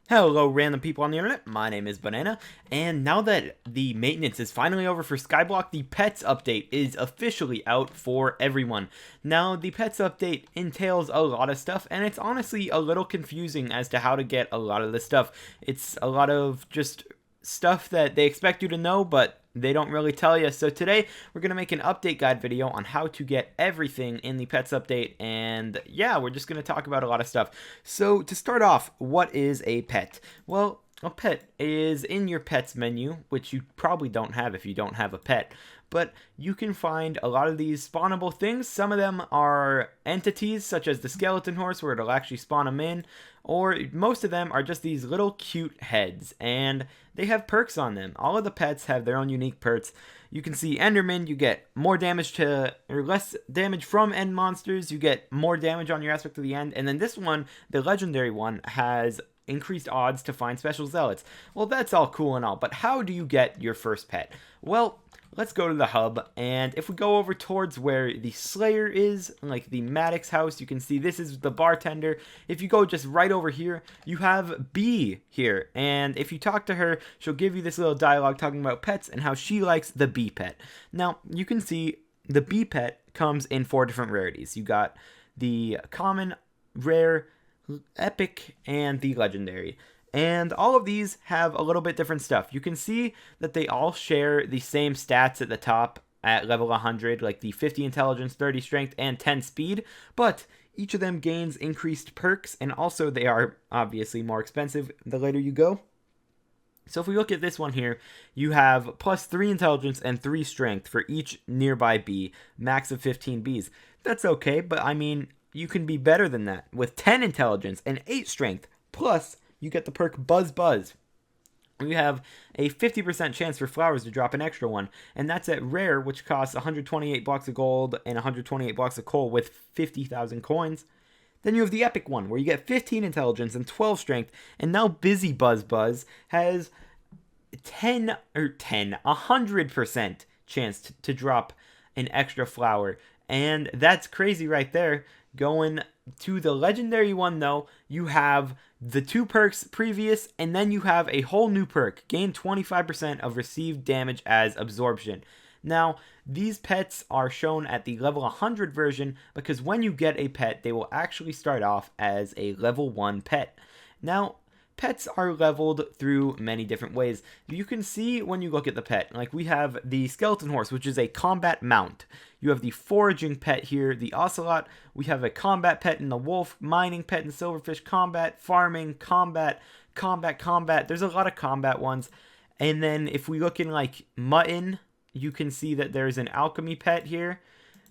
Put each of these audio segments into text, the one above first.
Hello, random people on the internet. My name is Banana, and now that the maintenance is finally over for Skyblock, the Pets update is officially out for everyone. Now, the Pets update entails a lot of stuff, and it's honestly a little confusing as to how to get a lot of this stuff. It's a lot of just stuff that they expect you to know, but they don't really tell you. So today we're going to make an update guide video on how to get everything in the Pets update, and yeah, we're just going to talk about a lot of stuff. So to start off, what is a pet? Well, a pet is in your pets menu, which you probably don't have if you don't have a pet. But you can find a lot of these spawnable things. Some of them are entities, such as the skeleton horse, where it'll actually spawn them in. Or most of them are just these little cute heads, and they have perks on them. All of the pets have their own unique perks. You can see Enderman, you get more damage to, or less damage from end monsters. You get more damage on your aspect of the end. And then this one, the legendary one, has increased odds to find special zealots. Well, that's all cool and all, but how do you get your first pet? Well, let's go to the hub, and if we go over towards where the Slayer is, like the Maddox house, you can see this is the bartender. If you go just right over here, you have Bee here, and if you talk to her, she'll give you this little dialogue talking about pets and how she likes the Bee pet. Now, you can see the Bee pet comes in 4 different rarities. You got the common, rare, epic, and the legendary. And all of these have a little bit different stuff. You can see that they all share the same stats at the top at level 100, like the 50 intelligence, 30 strength, and 10 speed, but each of them gains increased perks, and also they are obviously more expensive the later you go. So if we look at this one here, you have plus 3 intelligence and 3 strength for each nearby bee, max of 15 bees. That's okay, but I mean, you can be better than that with 10 intelligence and 8 strength, plus you get the perk Buzz Buzz. You have a 50% chance for flowers to drop an extra one, and that's at rare, which costs 128 blocks of gold and 128 blocks of coal with 50,000 coins. Then you have the epic one, where you get 15 intelligence and 12 strength, and now Busy Buzz Buzz has 100% chance to drop an extra flower, and that's crazy right there. Going to the legendary one, though, you have the 2 perks previous, and then you have a whole new perk. Gain 25% of received damage as absorption. Now, these pets are shown at the level 100 version because when you get a pet, they will actually start off as a level 1 pet. Now, pets are leveled through many different ways. You can see when you look at the pet, like we have the skeleton horse, which is a combat mount. You have the foraging pet here, the ocelot. We have a combat pet in the wolf, mining pet in silverfish, combat, farming, combat. There's a lot of combat ones. And then if we look in like mutton, you can see that there's an alchemy pet here.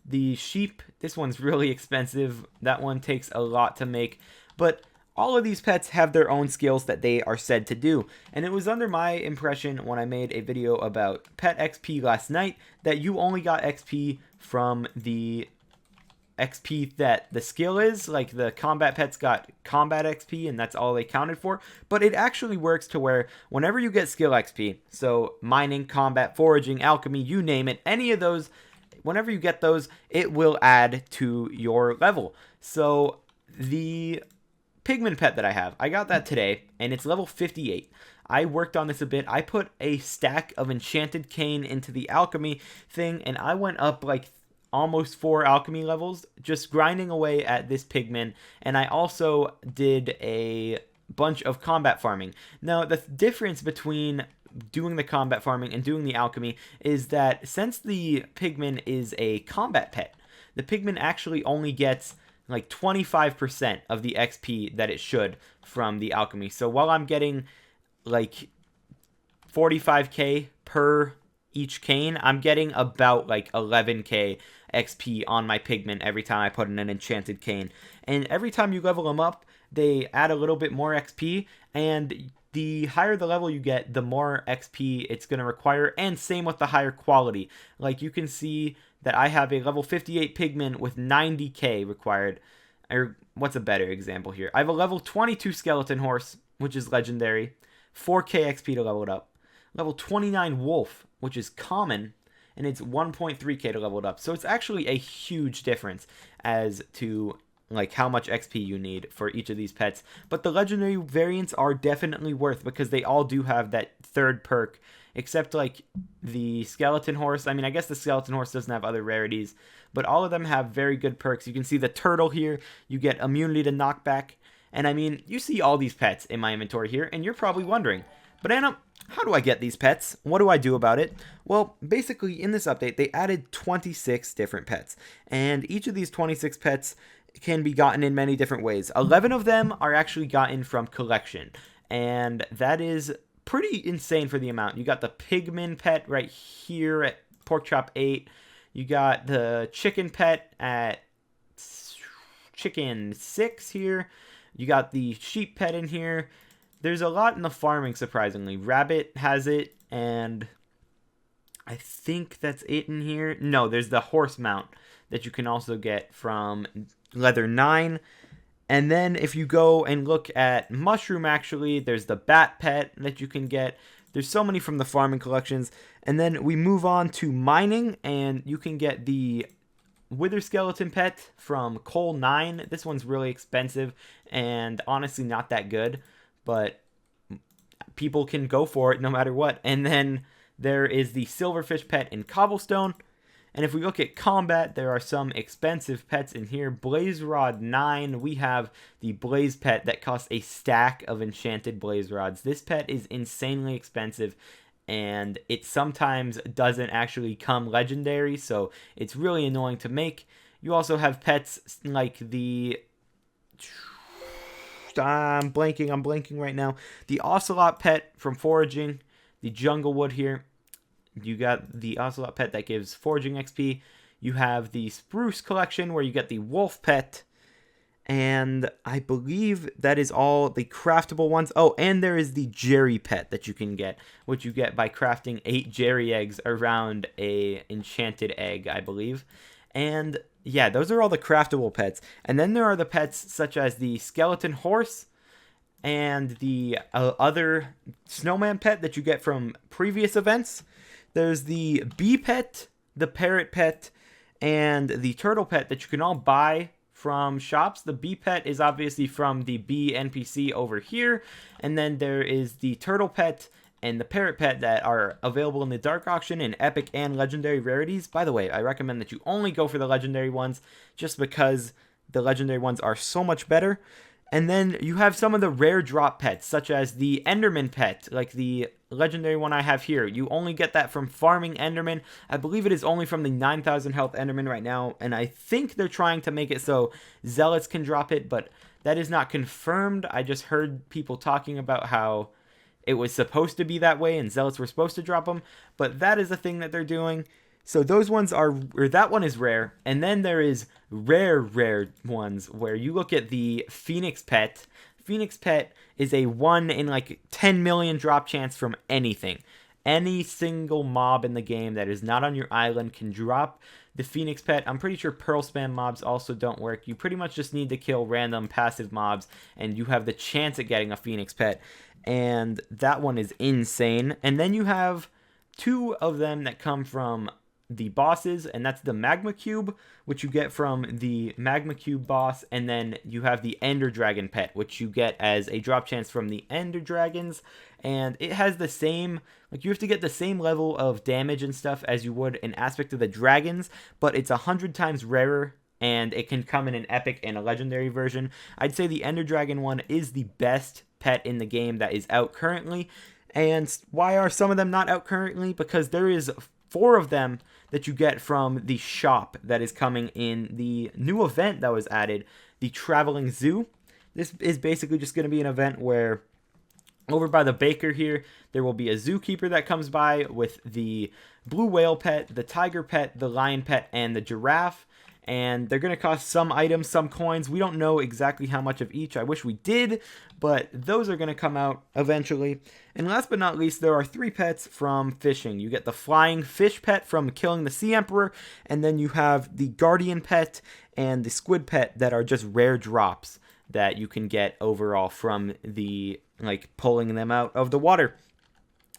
The sheep, this one's really expensive. That one takes a lot to make. But all of these pets have their own skills that they are said to do, and it was under my impression when I made a video about pet XP last night that you only got XP from the XP that the skill is, like the combat pets got combat XP and that's all they counted for, but it actually works to where whenever you get skill XP, so mining, combat, foraging, alchemy, you name it, any of those, whenever you get those, it will add to your level. So the Pigman pet that I got that today, and it's level 58. I worked on this a bit. I put a stack of enchanted cane into the alchemy thing, and I went up like almost 4 alchemy levels just grinding away at this Pigman, and I also did a bunch of combat farming. Now, the difference between doing the combat farming and doing the alchemy is that since the Pigman is a combat pet, the Pigman actually only gets like 25% of the XP that it should from the alchemy. So while I'm getting like 45k per each cane, I'm getting about like 11k XP on my pigment every time I put in an enchanted cane. And every time you level them up, they add a little bit more XP, and the higher the level you get, the more XP it's going to require, and same with the higher quality. Like you can see that I have a level 58 pigman with 90k required. Or what's a better example here? I have a level 22 skeleton horse, which is legendary, 4k XP to level it up. Level 29 wolf, which is common, and it's 1.3k to level it up. So it's actually a huge difference as to like how much XP you need for each of these pets. But the legendary variants are definitely worth, because they all do have that third perk, except like the skeleton horse. I mean, I guess the skeleton horse doesn't have other rarities, but all of them have very good perks. You can see the turtle here, you get immunity to knockback. And I mean, you see all these pets in my inventory here, and you're probably wondering, but Anna, how do I get these pets? What do I do about it? Well, basically in this update, they added 26 different pets, and each of these 26 pets can be gotten in many different ways. 11 of them are actually gotten from collection, and that is pretty insane for the amount. You got the pigman pet right here at Porkchop 8. You got the chicken pet at Chicken 6 here. You got the sheep pet in here. There's a lot in the farming, surprisingly. Rabbit has it, and I think that's it in here. No, there's the horse mount that you can also get from Leather 9. And then if you go and look at Mushroom, actually, there's the bat pet that you can get. There's so many from the farming collections. And then we move on to mining, and you can get the Wither Skeleton pet from Coal 9. This one's really expensive and honestly not that good, but people can go for it no matter what. And then there is the Silverfish pet in Cobblestone. And if we look at combat, there are some expensive pets in here. Blaze Rod 9, we have the Blaze pet that costs a stack of enchanted Blaze Rods. This pet is insanely expensive, and it sometimes doesn't actually come legendary, so it's really annoying to make. You also have pets like the... I'm blanking right now. The Ocelot pet from Foraging, the Junglewood here. You got the Ocelot pet that gives Foraging XP. You have the Spruce collection where you get the Wolf pet. And I believe that is all the craftable ones. Oh, and there is the Jerry pet that you can get, which you get by crafting 8 Jerry eggs around a enchanted egg, I believe. And yeah, those are all the craftable pets. And then there are the pets such as the skeleton horse and the other snowman pet that you get from previous events. There's the bee pet, the parrot pet, and the turtle pet that you can all buy from shops. The bee pet is obviously from the bee NPC over here. And then there is the turtle pet and the parrot pet that are available in the dark auction in epic and legendary rarities. By the way, I recommend that you only go for the legendary ones just because the legendary ones are so much better. And then you have some of the rare drop pets, such as the Enderman pet, like the legendary one I have here. You only get that from farming Enderman. I believe it is only from the 9,000 health Enderman right now, and I think they're trying to make it so Zealots can drop it, but that is not confirmed. I just heard people talking about how it was supposed to be that way and Zealots were supposed to drop them, but that is a thing that they're doing. So those ones are, or that one is rare. And then there is rare ones where you look at the Phoenix pet. Phoenix pet is a 1 in like 10 million drop chance from anything. Any single mob in the game that is not on your island can drop the Phoenix pet. I'm pretty sure Pearl Spam mobs also don't work. You pretty much just need to kill random passive mobs and you have the chance at getting a Phoenix pet. And that one is insane. And then you have 2 of them that come from the bosses, and that's the Magma Cube, which you get from the Magma Cube boss, and then you have the Ender Dragon pet, which you get as a drop chance from the Ender Dragons, and it has the same, like you have to get the same level of damage and stuff as you would in Aspect of the Dragons, but it's 100 times rarer, and it can come in an epic and a legendary version. I'd say the Ender Dragon one is the best pet in the game that is out currently. And why are some of them not out currently? Because there is 4 of them that you get from the shop that is coming in the new event that was added, the Traveling Zoo. This is basically just going to be an event where over by the baker here, there will be a zookeeper that comes by with the blue whale pet, the tiger pet, the lion pet, and the giraffe. And they're going to cost some items, some coins. We don't know exactly how much of each. I wish we did, but those are going to come out eventually. And last but not least, there are 3 pets from fishing. You get the flying fish pet from killing the Sea Emperor, and then you have the guardian pet and the squid pet that are just rare drops that you can get overall from the, like, pulling them out of the water.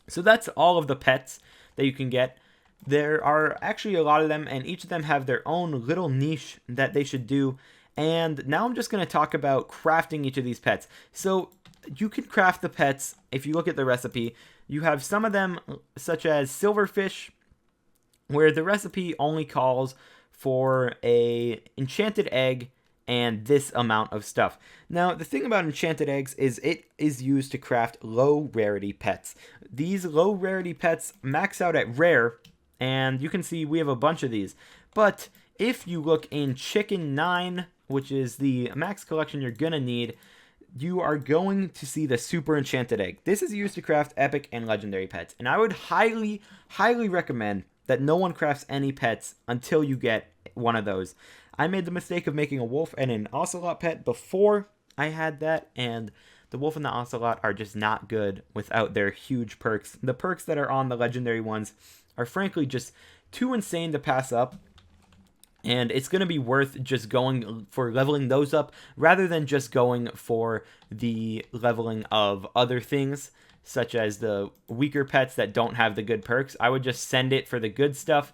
So that's all of the pets that you can get. There are actually a lot of them, and each of them have their own little niche that they should do. And now I'm just going to talk about crafting each of these pets. So you can craft the pets. If you look at the recipe, you have some of them such as silverfish, where the recipe only calls for a enchanted egg and this amount of stuff. Now, the thing about enchanted eggs is it is used to craft low rarity pets. These low rarity pets max out at rare, and you can see we have a bunch of these. But if you look in Chicken 9, which is the max collection you're gonna need, you are going to see the super enchanted egg. This is used to craft epic and legendary pets, and I would highly recommend that no one crafts any pets until you get one of those. I made the mistake of making a wolf and an ocelot pet before I had that, and the wolf and the ocelot are just not good without their huge perks. The perks that are on the legendary ones are frankly just too insane to pass up, and it's going to be worth just going for leveling those up rather than just going for the leveling of other things, such as the weaker pets that don't have the good perks. I would just send it for the good stuff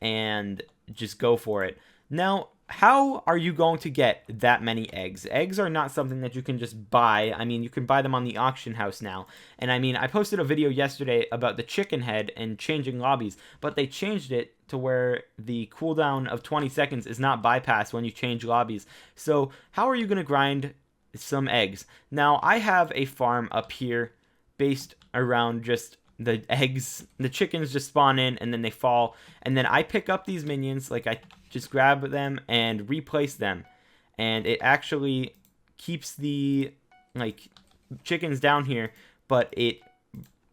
and just go for it. Now, how are you going to get that many eggs? Eggs are not something that you can just buy. I mean, you can buy them on the auction house now. And I mean, I posted a video yesterday about the chicken head and changing lobbies, but they changed it to where the cooldown of 20 seconds is not bypassed when you change lobbies. So how are you going to grind some eggs? Now, I have a farm up here based around just the eggs. The chickens just spawn in and then they fall, and then I pick up these minions, like I just grab them and replace them, and it actually keeps the like chickens down here, but it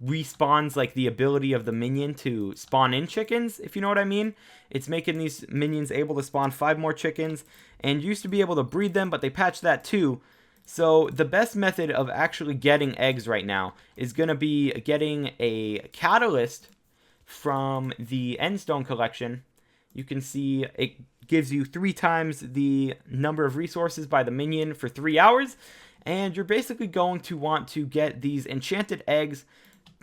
respawns like the ability of the minion to spawn in chickens, if you know what I mean. It's making these minions able to spawn 5 more chickens, and you used to be able to breed them, but they patched that too. So the best method of actually getting eggs right now is going to be getting a catalyst from the Endstone collection. You can see it gives you 3 times the number of resources by the minion for 3 hours. And you're basically going to want to get these enchanted eggs,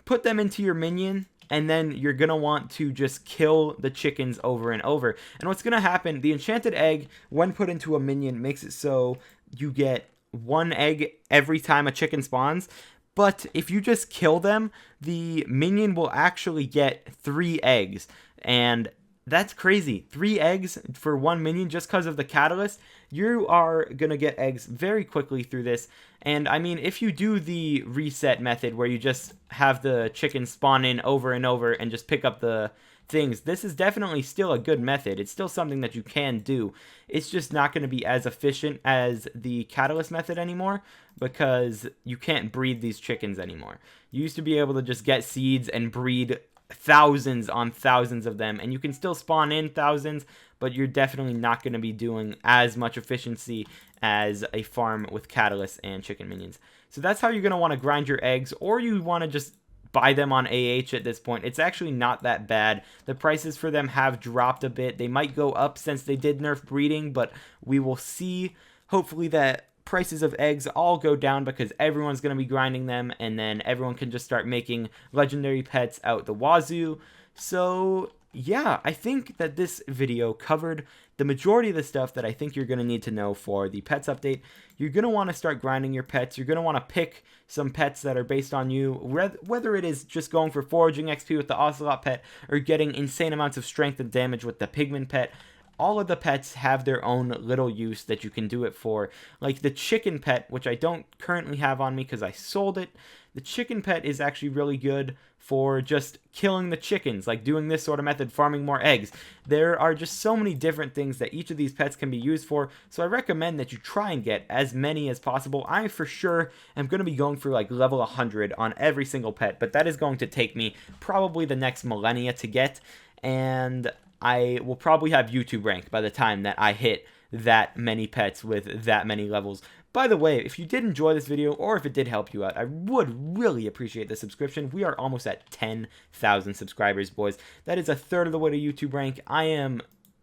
put them into your minion, and then you're going to want to just kill the chickens over and over. And what's going to happen, the enchanted egg, when put into a minion, makes it so you get 1 egg every time a chicken spawns. But if you just kill them, the minion will actually get 3 eggs. And that's crazy. 3 eggs for 1 minion just because of the catalyst. You are going to get eggs very quickly through this. And I mean, if you do the reset method where you just have the chickens spawn in over and over and just pick up the things, this is definitely still a good method. It's still something that you can do. It's just not going to be as efficient as the catalyst method anymore, because you can't breed these chickens anymore. You used to be able to just get seeds and breed thousands on thousands of them, and you can still spawn in thousands, but you're definitely not going to be doing as much efficiency as a farm with catalysts and chicken minions. So that's how you're going to want to grind your eggs, or you want to just buy them on AH at this point. It's actually not that bad. The prices for them have dropped a bit. They might go up since they did nerf breeding, but we will see. Hopefully that prices of eggs all go down because everyone's going to be grinding them, and then everyone can just start making legendary pets out the wazoo. So yeah, I think that this video covered the majority of the stuff that I think you're going to need to know for the pets update. You're going to want to start grinding your pets. You're going to want to pick some pets that are based on you, whether it is just going for foraging XP with the ocelot pet or getting insane amounts of strength and damage with the pigman pet. All of the pets have their own little use that you can do it for. Like the chicken pet, which I don't currently have on me because I sold it. The chicken pet is actually really good for just killing the chickens, like doing this sort of method, farming more eggs. There are just so many different things that each of these pets can be used for, so I recommend that you try and get as many as possible. I for sure am going to be going for like level 100 on every single pet, but that is going to take me probably the next millennia to get, and I will probably have YouTube rank by the time that I hit that many pets with that many levels. By the way, if you did enjoy this video, or if it did help you out, I would really appreciate the subscription. We are almost at 10,000 subscribers, boys. That is a third of the way to YouTube rank. I am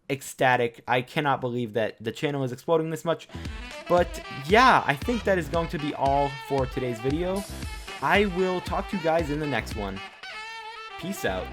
ecstatic. I cannot believe that the channel is exploding this much. But yeah, I think that is going to be all for today's video. I will talk to you guys in the next one. Peace out.